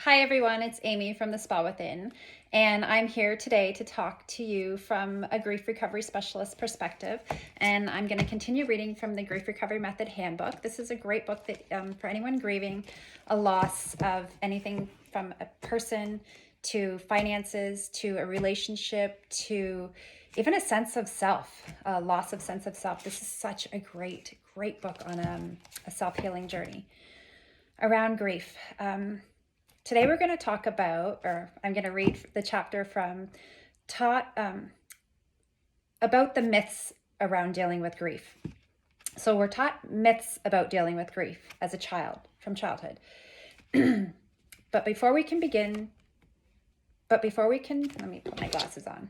Hi everyone, it's Amy from the Spa Within, and I'm here today to talk to you from a grief recovery specialist perspective. And I'm going to continue reading from the Grief Recovery Method Handbook. This is a great book that for anyone grieving a loss of anything from a person to finances to a relationship to even a sense of self, a loss of sense of self. This is such a great book on a self-healing journey around grief. Today we're going to talk about, or I'm going to read the chapter from about the myths around dealing with grief. So we're taught myths about dealing with grief as a child, from childhood. But before we can, let me put my glasses on.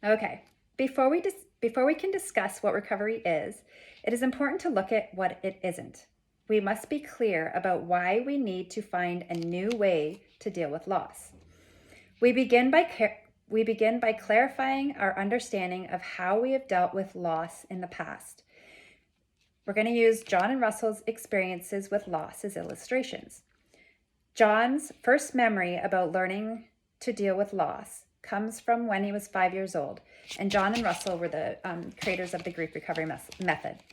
Okay, before we can discuss what recovery is, it is important to look at what it isn't. We must be clear about why we need to find a new way to deal with loss. We begin by clarifying our understanding of how we have dealt with loss in the past. We're going to use John and Russell's experiences with loss as illustrations. John's first memory about learning to deal with loss comes from when he was 5 years old, and John and Russell were the creators of the grief recovery method.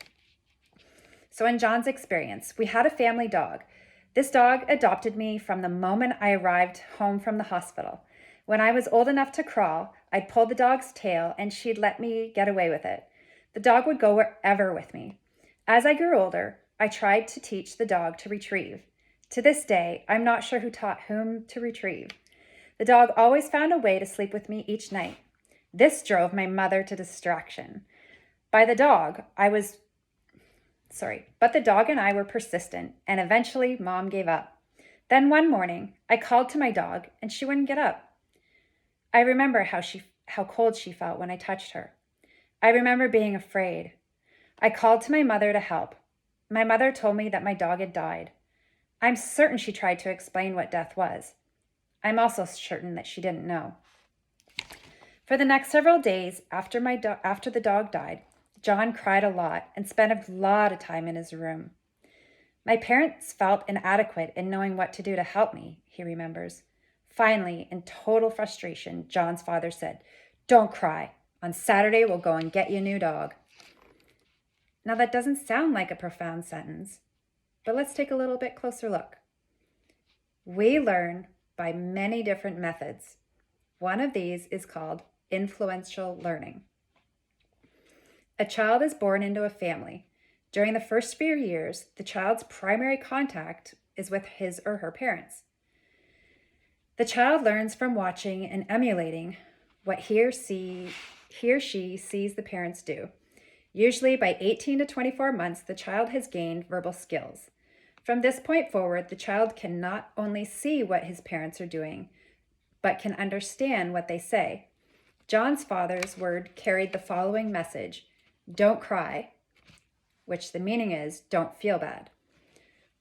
So in John's experience, we had a family dog. This dog adopted me from the moment I arrived home from the hospital. When I was old enough to crawl, I'd pull the dog's tail and she'd let me get away with it. The dog would go wherever with me. As I grew older, I tried to teach the dog to retrieve. To this day, I'm not sure who taught whom to retrieve. The dog always found a way to sleep with me each night. This drove my mother to distraction. But the dog and I were persistent, and eventually Mom gave up. Then one morning, I called to my dog, and she wouldn't get up. I remember how cold she felt when I touched her. I remember being afraid. I called to my mother to help. My mother told me that my dog had died. I'm certain she tried to explain what death was. I'm also certain that she didn't know. For the next several days after the dog died, John cried a lot and spent a lot of time in his room. My parents felt inadequate in knowing what to do to help me, he remembers. Finally, in total frustration, John's father said, "Don't cry. On Saturday, we'll go and get you a new dog." Now that doesn't sound like a profound sentence, but let's take a little bit closer look. We learn by many different methods. One of these is called influential learning. A child is born into a family. During the first few years, the child's primary contact is with his or her parents. The child learns from watching and emulating what he or she sees the parents do. Usually by 18 to 24 months, the child has gained verbal skills. From this point forward, the child can not only see what his parents are doing, but can understand what they say. John's father's word carried the following message: "Don't cry," which the meaning is don't feel bad.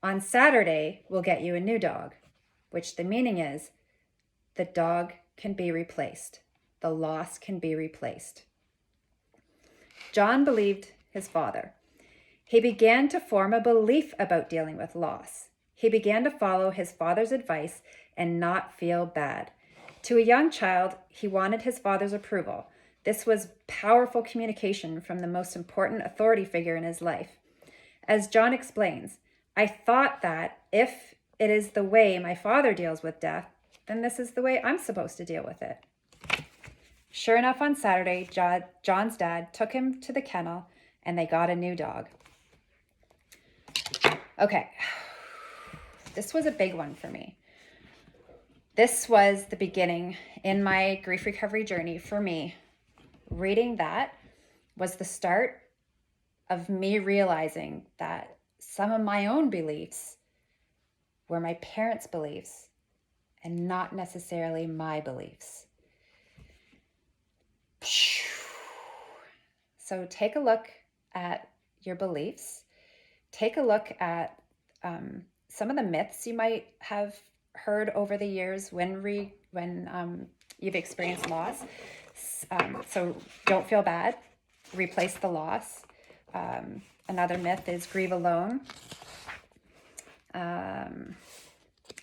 "On Saturday, we'll get you a new dog," which the meaning is the dog can be replaced. The loss can be replaced. John believed his father. He began to form a belief about dealing with loss. He began to follow his father's advice and not feel bad. To a young child, he wanted his father's approval. This was powerful communication from the most important authority figure in his life. As John explains, "I thought that if it is the way my father deals with death, then this is the way I'm supposed to deal with it." Sure enough, on Saturday, John's dad took him to the kennel and they got a new dog. Okay, this was a big one for me. This was the beginning in my grief recovery journey for me. Reading that was the start of me realizing that some of my own beliefs were my parents' beliefs and not necessarily my beliefs. So take a look at your beliefs. Take a look at some of the myths you might have heard over the years when you've experienced loss. So don't feel bad. Replace the loss. Another myth is grieve alone.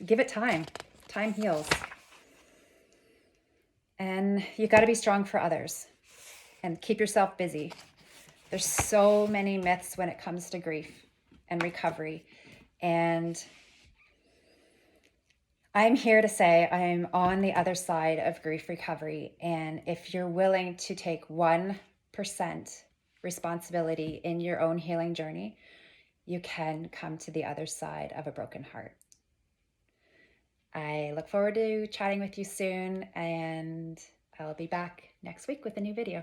give it time. Time heals. And you got to be strong for others and keep yourself busy. There's so many myths when it comes to grief and recovery. And I'm here to say I'm on the other side of grief recovery. And if you're willing to take 1% responsibility in your own healing journey, you can come to the other side of a broken heart. I look forward to chatting with you soon, and I'll be back next week with a new video.